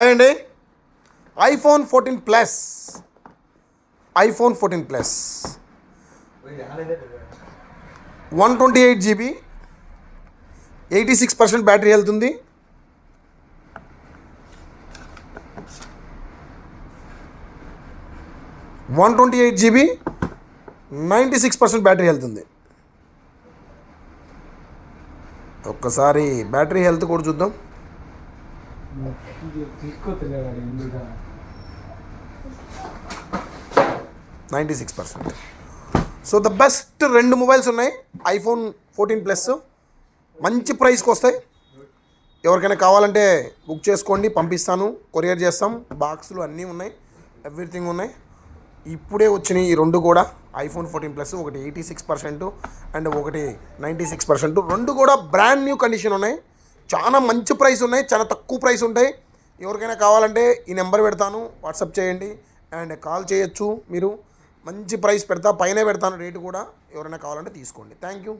Hi అండి. IPhone 14 plus, iPhone 14 plus 128 GB, 86% battery health ఉంది. $128 GB, 96% battery health ఉంది. ఒక్కసారి బ్యాటరీ హెల్త్ కూడా చూద్దాం. 96%. సో ద బెస్ట్ రెండు మొబైల్స్ ఉన్నాయి. ఐఫోన్ 14 ప్లస్ మంచి ప్రైస్కి వస్తాయి. ఎవరికైనా కావాలంటే బుక్ చేసుకోండి, పంపిస్తాను, కొరియర్ చేస్తాం. బాక్సులు అన్నీ ఉన్నాయి, ఎవ్రీథింగ్ ఉన్నాయి. ఇప్పుడే వచ్చినాయి ఈ రెండు కూడా. ఐఫోన్ 14 ప్లస్ ఒకటి 86% అండ్ ఒకటి 96%. రెండు కూడా బ్రాండ్ న్యూ కండిషన్ ఉన్నాయి. చాలా మంచి ప్రైస్ ఉన్నాయి, చాలా తక్కువ ప్రైస్ ఉంటాయి. ఎవరికైనా కావాలంటే ఈ నెంబర్ పెడతాను, వాట్సాప్ చేయండి అండ్ కాల్ చేయొచ్చు. మీరు మంచి ప్రైస్ పెడతా, పైన పెడతాను రేటు కూడా. ఎవరైనా కావాలంటే తీసుకోండి. Thank you.